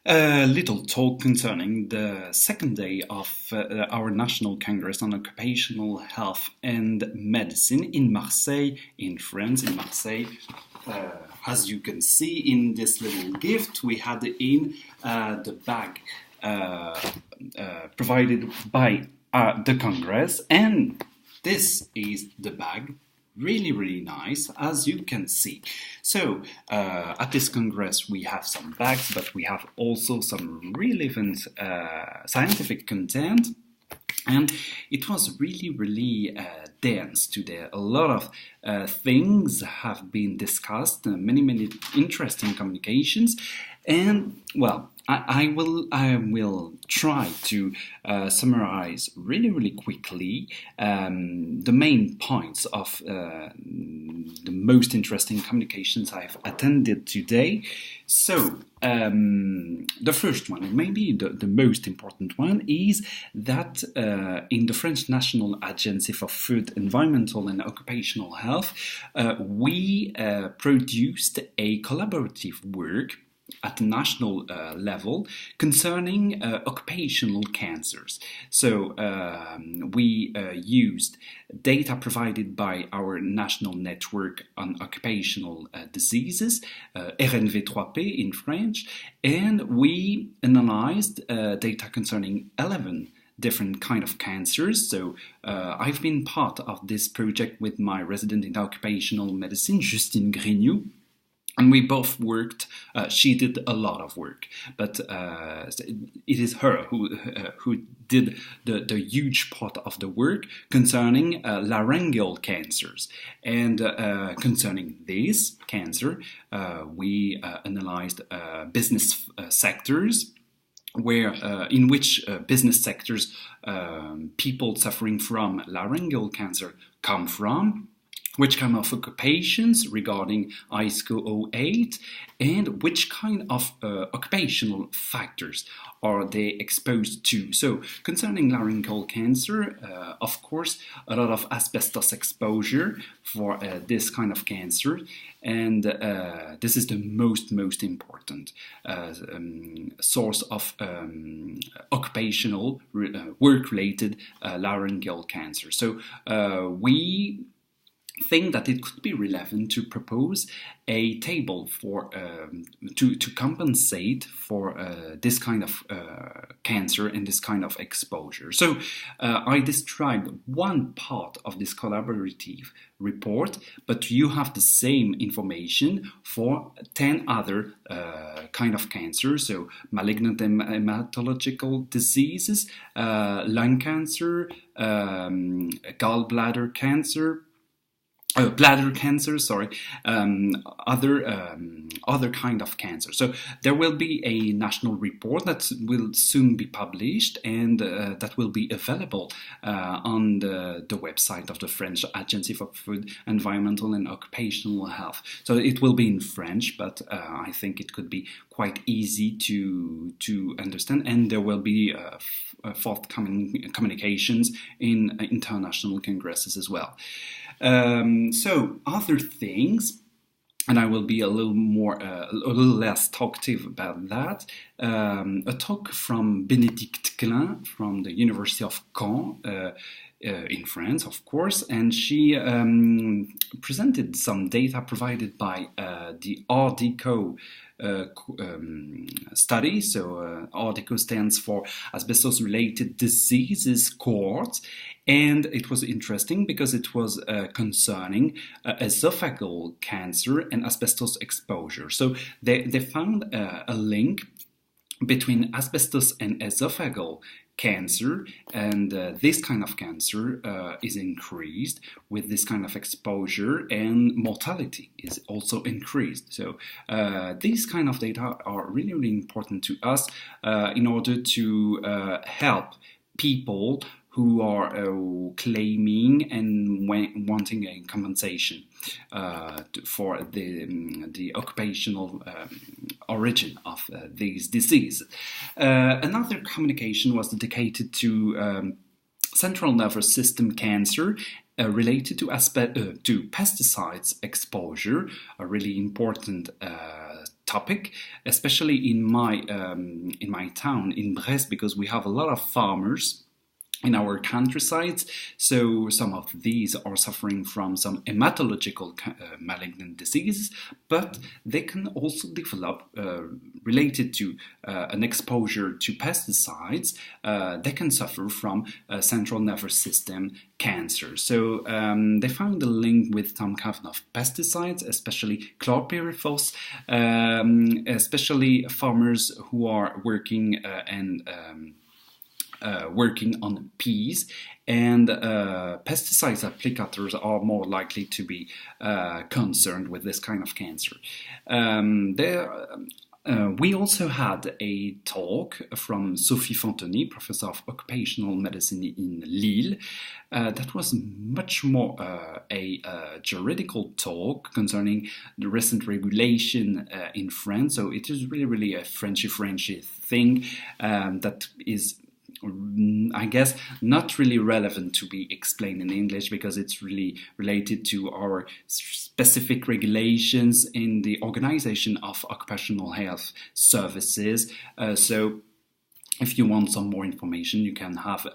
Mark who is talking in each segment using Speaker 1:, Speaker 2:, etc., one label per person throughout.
Speaker 1: A little talk concerning the second day of our National Congress on Occupational Health and Medicine in Marseille, in France, in Marseille. As you can see in this little gift, we had in the bag provided by the Congress, and this is the bag. Really, really nice, as you can see. So, at this Congress, we have some bags, but we have also some relevant scientific content. And it was really, really dense today. A lot of things have been discussed, many, many interesting communications. And, well, I will try to summarize really, really quickly the main points of the most interesting communications I've attended today. So, the first one, and maybe the most important one, is that in the French National Agency for Food, Environmental and Occupational Health, we produced a collaborative work at the national level concerning occupational cancers. So we used data provided by our national network on occupational diseases, RNV3P in French, and we analyzed data concerning 11 different kind of cancers. So I've been part of this project with my resident in occupational medicine, Justine Grignoux. And we both worked. She did a lot of work, but it is her who did the huge part of the work concerning laryngeal cancers. And concerning this cancer, we analyzed business sectors. Where in which business sectors people suffering from laryngeal cancer come from, which kind of occupations regarding ISCO 08, and which kind of occupational factors are they exposed to. So concerning laryngeal cancer, of course, a lot of asbestos exposure for this kind of cancer, and this is the most important source of occupational work-related laryngeal cancer. So we think that it could be relevant to propose a table for to compensate for this kind of cancer and this kind of exposure. So I described one part of this collaborative report, but you have the same information for 10 other kind of cancers. So malignant hematological diseases, lung cancer, gallbladder cancer, bladder cancer, other kind of cancer. So there will be a national report that will soon be published, and that will be available on the website of the French Agency for Food, Environmental and Occupational Health. So it will be in French, but I think it could be quite easy to understand, and there will be forthcoming communications in international congresses as well. So other things, and I will be a little less talkative about that. A talk from Bénédicte Klein from the University of Caen in France, of course, and she presented some data provided by the RDCO study. So RDCO stands for Asbestos-Related Diseases Cohort, and it was interesting because it was concerning esophageal cancer and asbestos exposure. So they found a link between asbestos and esophageal cancer, and this kind of cancer is increased with this kind of exposure, and mortality is also increased. So these kind of data are really, really important to us in order to help people who are claiming and wanting a compensation for the occupational origin of these diseases. Another communication was dedicated to central nervous system cancer related to pesticides exposure, a really important topic, especially in my town in Brest, because we have a lot of farmers in our countrysides. So some of these are suffering from some hematological malignant diseases, but they can also develop, related to an exposure to pesticides, they can suffer from central nervous system cancer. So they found a link with some kind of pesticides, especially chlorpyrifos, especially farmers who are working working on peas, and pesticides applicators are more likely to be concerned with this kind of cancer. We also had a talk from Sophie Fonteny, professor of occupational medicine in Lille. That was much more a juridical talk concerning the recent regulation in France. So it is really a Frenchy thing that is, I guess, not really relevant to be explained in English, because it's really related to our specific regulations in the organization of occupational health services. So if you want some more information, you can have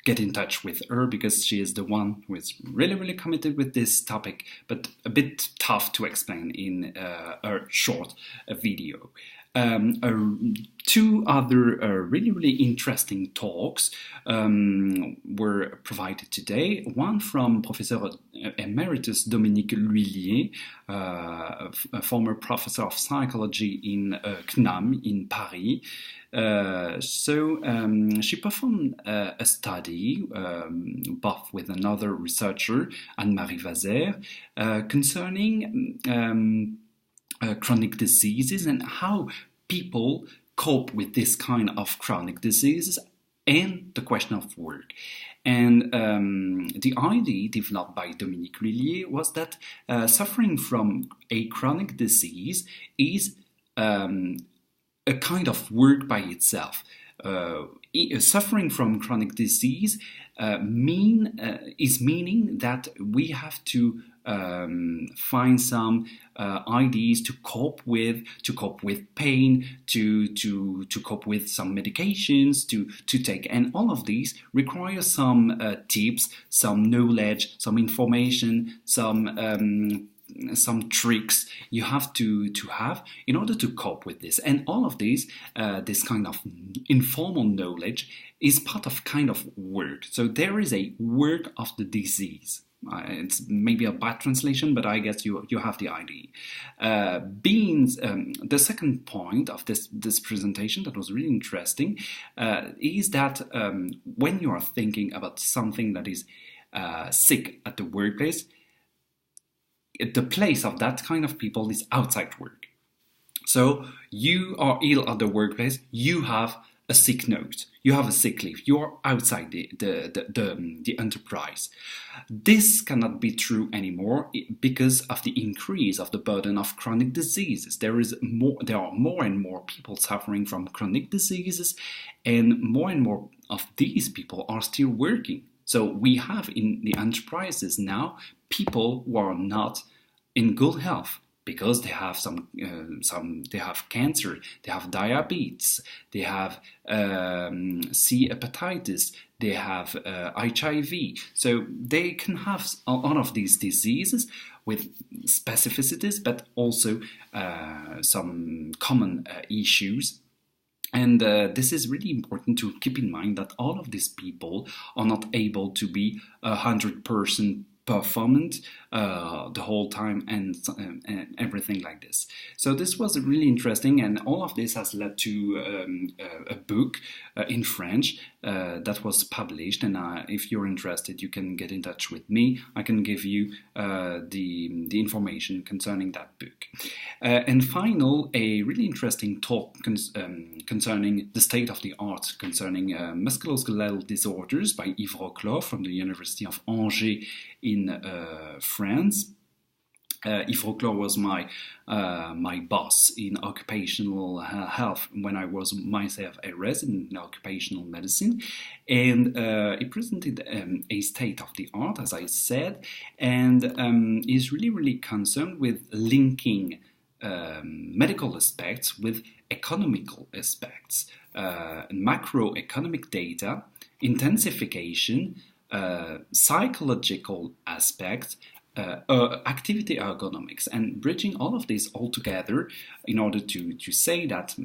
Speaker 1: get in touch with her, because she is the one who is really committed with this topic, but a bit tough to explain in a short video. Two other really interesting talks were provided today. One from Professor Emeritus Dominique L'Huillier, a former professor of psychology in CNAM in Paris. She performed a study, both with another researcher, Anne-Marie Vazer, concerning chronic diseases and how people cope with this kind of chronic diseases, and the question of work. And the idea developed by Dominique L'Huillier was that suffering from a chronic disease is a kind of work by itself. Suffering from chronic disease is meaning that we have to find some ideas to cope with pain, to cope with some medications to take, and all of these require some tips, some knowledge, some information, some tricks you have to have in order to cope with this. And all of these, this kind of informal knowledge is part of kind of work. So there is a work of the disease. It's maybe a bad translation, but I guess you have the idea. The second point of this presentation that was really interesting is that when you are thinking about something that is sick at the workplace, the place of that kind of people is outside work. So you are ill at the workplace, you have a sick note, you have a sick leave, you are outside the enterprise. This cannot be true anymore because of the increase of the burden of chronic diseases. There are more and more people suffering from chronic diseases, and more of these people are still working. So we have in the enterprises now people who are not in good health because they have they have cancer, they have diabetes, they have C hepatitis, they have HIV. So they can have a lot of these diseases with specificities, but also some common issues. And this is really important to keep in mind, that all of these people are not able to be 100% performant the whole time and everything like this. So this was really interesting, and all of this has led to a book in French that was published. And if you're interested, you can get in touch with me. I can give you the information concerning that book. And final, a really interesting talk concerning the state of the art concerning musculoskeletal disorders by Yves Roclor from the University of Angers in France. Yves Roclor was my boss in occupational health when I was myself a resident in occupational medicine, and he presented a state of the art, as I said, and is really concerned with linking medical aspects with economical aspects, macroeconomic data, intensification, psychological aspects, activity ergonomics, and bridging all of this all together in order to say that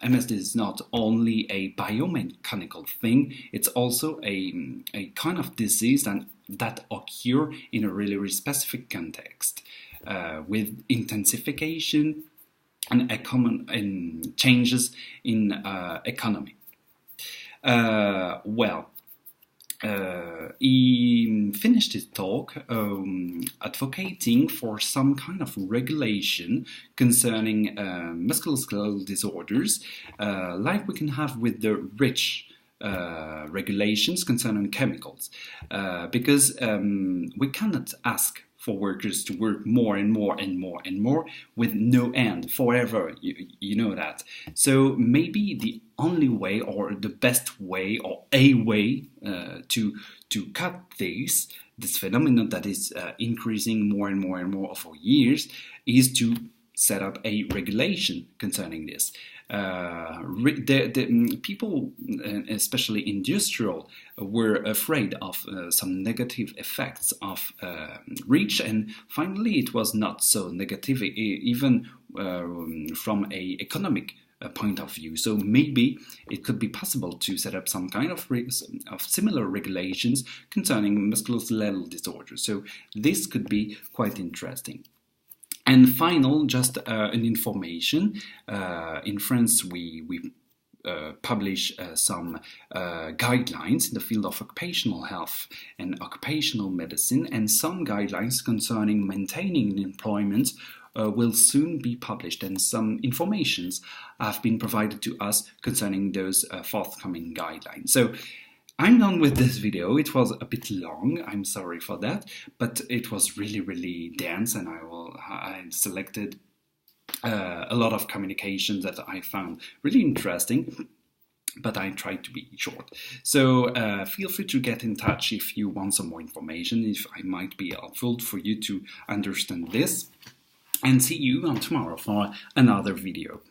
Speaker 1: MSD is not only a biomechanical thing, it's also a kind of disease that occur in a really specific context, with intensification and changes in economy. He finished his talk advocating for some kind of regulation concerning musculoskeletal disorders, like we can have with the REACH regulations concerning chemicals, because we cannot ask for workers to work more and more and more and more with no end forever. You know that. So maybe the only way, or the best way, or a way to cut this phenomenon that is increasing more and more and more over years is to set up a regulation concerning this. The people, especially industrial, were afraid of some negative effects of REACH, and finally it was not so negative, even from a economic point of view. So maybe it could be possible to set up some kind of similar regulations concerning musculoskeletal disorders. So this could be quite interesting. And final, just an information. In France, we publish some guidelines in the field of occupational health and occupational medicine, and some guidelines concerning maintaining employment will soon be published, and some informations have been provided to us concerning those forthcoming guidelines. So I'm done with this video. It was a bit long, I'm sorry for that, but it was really, really dense, and I selected a lot of communications that I found really interesting, but I tried to be short. So feel free to get in touch if you want some more information, if I might be helpful for you to understand this, and see you on tomorrow for another video.